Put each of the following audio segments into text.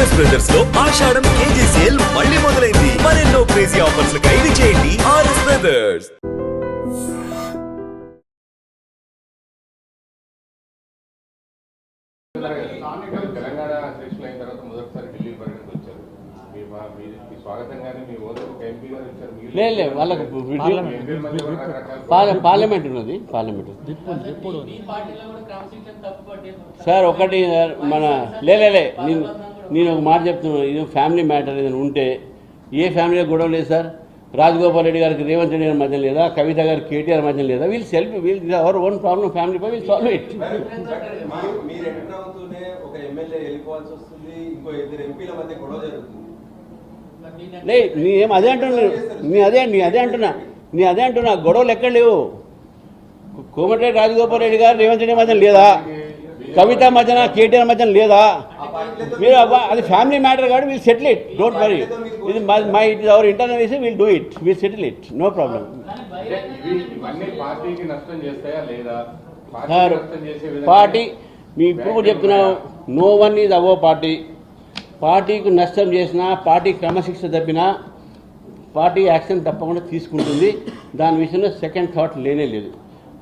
RS brothers లో ఆషాఢం KG sale మళ్ళీ మొదలైంది. మరెన్నో క్రేజీ ఆఫర్స్ ఖైదు చేయండి ఆర్ఎస్ బ్రదర్స్. తెలంగాణ అధ్యక్షులు అయిన తర్వాత మొదటిసారి ఢిల్లీ పర్యటనకు వచ్చారు. మీ స్వాగతంగానే మీ ఓటు ఒక ఎంపీ గారు ఇచ్చారు. లేదు వాళ్ళకు పార్లమెంట్ ఉన్నది. పార్లమెంట్ సార్ ఒకటి మన లేలే నేను ఒక మాట చెప్తున్నాను. ఇది ఫ్యామిలీ మ్యాటర్ ఏదైనా ఉంటే ఏ ఫ్యామిలీలో గొడవ లేదు సార్. రాజగోపాల్ రెడ్డి గారికి రేవంత్ రెడ్డి గారి మధ్య లేదా, కవిత గారి కేటీఆర్ మధ్య లేదా, we'll our own problem family పై వీల్ సాల్వ్ ఇట్. లే నేనేం అదే అంటున్నాను. నీ అదే అంటున్నా గొడవలు ఎక్కడ లేవు. కోమటిరెడ్డి రాజగోపాల్ రెడ్డి గారు రేవంత్ రెడ్డి మధ్యన లేదా, కవిత మధ్యన కేటీఆర్ మధ్యన లేదా, మీరు అది ఫ్యామిలీ మ్యాటర్ కాబట్టి we'll settle it. Don't worry. ఇది my it is our internal issue. Will do it. Will settle it. No problem. Party మీ ఇప్పుడు చెప్తున్నావు. No one is our party. పార్టీకి నష్టం చేసినా, పార్టీ క్రమశిక్షణ తప్పినా పార్టీ యాక్షన్ తప్పకుండా తీసుకుంటుంది. దాని విషయంలో సెకండ్ థాట్ లేనే లేదు.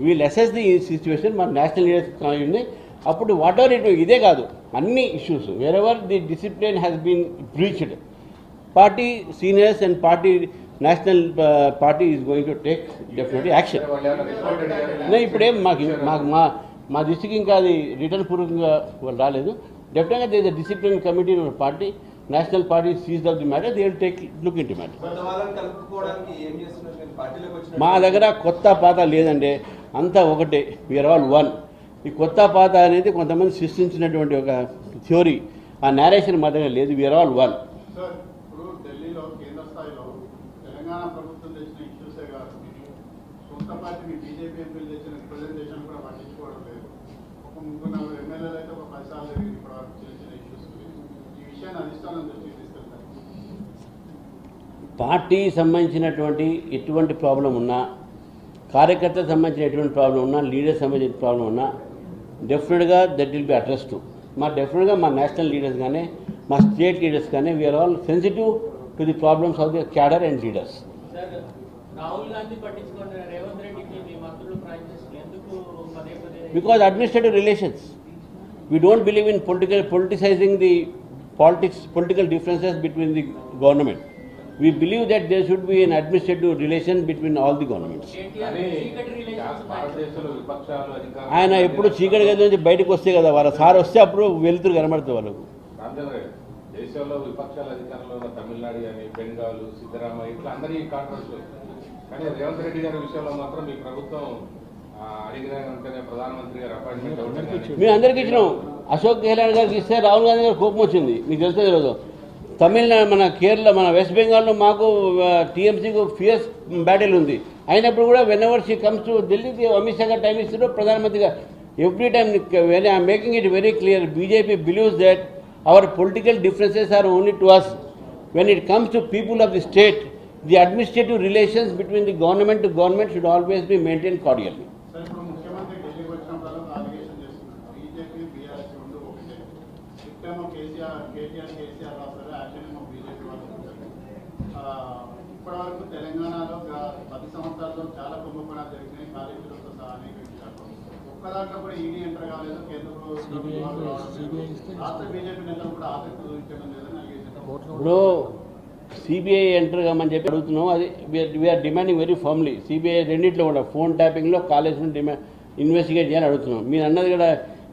We'll assess the situation. మన నేషనల్ లీడర్స్ ఉంది. అప్పుడు వాట్ ఎవర్ ఇట్ ఇదే కాదు అన్ని issues wherever the discipline has been breached, party seniors and party national party is going to take definitely action. ఇప్పుడేం మాకు మా దృష్టికి ఇంకా అది రిటర్న్ పూర్వకంగా వాళ్ళు రాలేదు. డెఫినెట్గా they the discipline committee party national party seize of the matter. They will take look into matter. మా దగ్గర కొత్త పాత లేదండి, అంతా ఒకటే. We are all one. ఈ కొత్త పాత అనేది కొంతమంది సృష్టించినటువంటి ఒక థియోరీ. ఆ నేరేషన్ మా దగ్గర లేదు. We are all one. ఇప్పుడు ఢిల్లీలో కేంద్ర స్థాయిలో తెలంగాణ ప్రభుత్వం తెచ్చిన ఇష్యూసే కాదు, సొంత పార్టీ బీజేపీ ఎంపీలు తెచ్చిన రిప్రజెంటేషన్ కూడా పట్టించుకోవడం లేదు. ఒక 3-4 ఎమ్మెల్యేలు అయితే ఒక 10 సార్లు ఇప్పుడు చిన్న ఇష్యూస్. ఈ విషయాన్ని అధిష్టానం దృష్టికి తీసుకెళ్తారు. పార్టీకి సంబంధించినటువంటి ఎటువంటి ప్రాబ్లం ఉన్నా, కార్యకర్తలకు సంబంధించిన ఎటువంటి ప్రాబ్లం ఉన్నా, లీడర్స్ సంబంధించిన ప్రాబ్లం ఉన్నా డెఫినెట్గా that will be address to. డెఫినెట్గా మా నేషనల్ లీడర్స్ కానీ మా స్టేట్ లీడర్స్ కానీ we are all sensitive to the problems of the cadre and leaders. Because administrative relations. We don't believe in politicizing the political differences between the government. We believe that there should be an administrative relation between all the governments. ఆయన ఎప్పుడు చీకటి గది నుంచి బయటకు వస్తే కదా వాళ్ళ sir వస్తే అప్పుడు వెళ్తురు కనబడుతుంది వాళ్ళకు. దేశంలో విపక్షాల అధికారంలో ఉన్న తమిళనాడు కానీ, బెంగాల్, సిద్ధరామయ్య ఇట్లా అందరి కాంట్రవర్సీ. కానీ రేవంత్ రెడ్డి గారి విషయంలో మాత్రం మీ ప్రభుత్వం అడిగిన వెంటనే ప్రధానమంత్రి గారు అపాయింట్మెంట్ మేము అందరికీ ఇచ్చినాం. అశోక్ గెహ్లాట్ గారికి ఇస్తే రాహుల్ గాంధీ గారు కోపం వచ్చింది. మీకు తెలుసో తెలియదు. తమిళనాడు, మన కేరళ, మన వెస్ట్ బెంగాల్లో మాకు టీఎంసీకి ఫియర్స్ బ్యాటిల్ ఉంది. అయినప్పుడు కూడా when ever she comes to ఢిల్లీకి అమిత్ షా గారు టైం ఇస్తారు ప్రధానమంత్రిగా. Every time when I'm making it very clear, BJP believes that our political differences are only to us. When it comes to people of the state, the administrative relations between the government to government should always be maintained cordially. Sir, ఇప్పుడు ముఖ్యమంత్రి ఢిల్లీకి వచ్చినప్పుడు allegation చేస్తున్నారు BJP BRS రెండు ఒకటే. ఇప్పుడేమో కేటీఆర్ రాస్తారు, action ఏమో బీజేపీ వాళ్ళు. ఇప్పటివరకు తెలంగాణలో 10 సంవత్సరాల్లో చాలా కుంభకోణాలు జరిగినాయి, కాలేజీలతో సహా అనేక విషయాలు. ఒక్కదాంట్లో కూడా ఈడీ ఎంటర్ కాలేదు, కేంద్ర రాష్ట్ర బీజేపీ నేతలు కూడా ఆసక్తి చూపించడం లేదని అలిగేషన్. ఇప్పుడు సిబిఐ ఎంటర్ కామని చెప్పి అడుగుతున్నాం. అది we are demanding very firmly. CBI రెండింటిలో కూడా ఫోన్ ట్యాపింగ్లో కాలేజ్ని ఇన్వెస్టిగేట్ చేయాలని అడుగుతున్నాం. మీరు అన్నది కూడా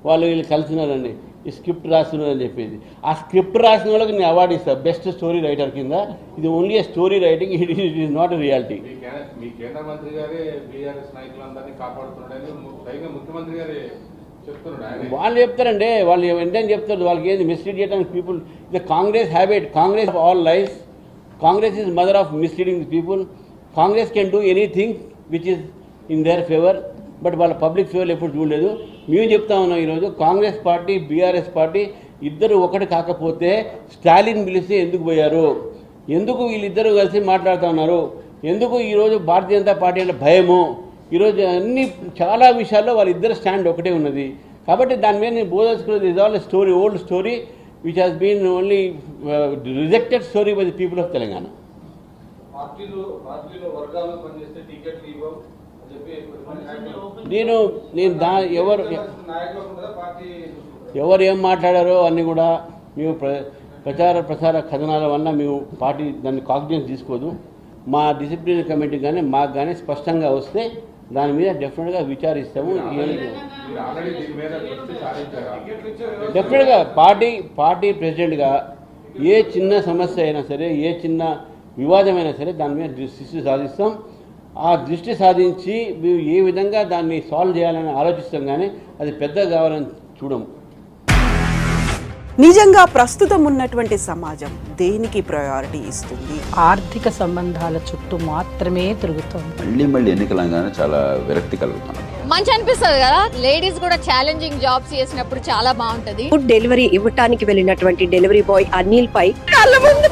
వాళ్ళు వీళ్ళు కలిసినారండి, ఈ స్క్రిప్ట్ రాస్తున్నారని చెప్పేది. ఆ స్క్రిప్ట్ రాసిన వాళ్ళకి నేను అవార్డు ఇస్తాను బెస్ట్ స్టోరీ రైటర్ కింద. ఇది only a story writing, it is not a reality. మీ కేంద్ర మంత్రి గారే బీఆర్ఎస్ నాయకులందరినీ కాపాడుతున్నాడని స్వయంగా ముఖ్యమంత్రి గారే చెప్తున్నాడు. వాళ్ళు చెప్తారండి, వాళ్ళు ఏంటని చెప్తారు. వాళ్ళకి ఏది మిస్లీడ్ చేయడానికి people. The Congress habit, Congress of all life. Congress is mother of misleading the people. Congress can do anything which is in their favor, but వాళ్ళ పబ్లిక్ ఫేవర్ ఎప్పుడు చూడలేదు. మేము చెప్తా ఉన్నాం ఈరోజు కాంగ్రెస్ పార్టీ, బీఆర్ఎస్ పార్టీ ఇద్దరు ఒకటి కాకపోతే స్టాలిన్ పిలిస్తే ఎందుకు పోయారు, ఎందుకు వీళ్ళిద్దరూ కలిసి మాట్లాడుతూ ఉన్నారు, ఎందుకు ఈరోజు భారతీయ జనతా పార్టీ అంటే భయము, ఈరోజు అన్ని చాలా విషయాల్లో వాళ్ళిద్దరు స్టాండ్ ఒకటే ఉన్నది. కాబట్టి దాని మీద నేను బోధించుకున్నది is all story, old story. which has been only rejected story by the people of Telangana. పార్టీలో వర్గాలు పనిచేస్తే టికెట్లు ఇవ్వం అని చెప్పి నేను ఎవరు నాయకులకు ఉంటుందా పార్టీ ఎవరు ఏం మాట్లాడారో అన్నీ కూడా మేము ప్రసార కథనాల వల్ల మేము పార్టీ దాన్ని కాగ్నిజెన్స్ తీసుకోదు. మా డిసిప్లినరీ కమిటీ కానీ మాకు కానీ స్పష్టంగా వస్తే దాని మీద డెఫినెట్గా విచారిస్తాము. మీరు ఆల్రెడీ దీని మీద దృష్టి సారించారా? డెఫినెట్గా పార్టీ ప్రెసిడెంట్గా ఏ చిన్న సమస్య అయినా సరే, ఏ చిన్న వివాదమైనా సరే దాని మీద దృష్టి సాధిస్తాం. ఆ దృష్టి సాధించి మేము ఏ విధంగా దాన్ని సాల్వ్ చేయాలని ఆలోచిస్తాం, కానీ అది పెద్దగా కావాలని చూడము. నిజంగా ప్రస్తుతం ఉన్నటువంటి సమాజం దేనికి ప్రయారిటీ ఇస్తుంది? ఆర్థిక సంబంధాల చుట్టూ మాత్రమే తిరుగుతోంది. మళ్ళీ ఎన్నికలంగానే చాలా విరక్తి కలుగుతున్నాం. మంచి అనిపిస్తుంది కదా, లేడీస్ కూడా ఛాలెంజింగ్ జాబ్స్ చేసినప్పుడు చాలా బాగుంటది. ఫుడ్ డెలివరీ ఇవ్వటానికి వెళ్ళినటువంటి డెలివరీ బాయ్ అనిల్ పై కళ్ళ ముందు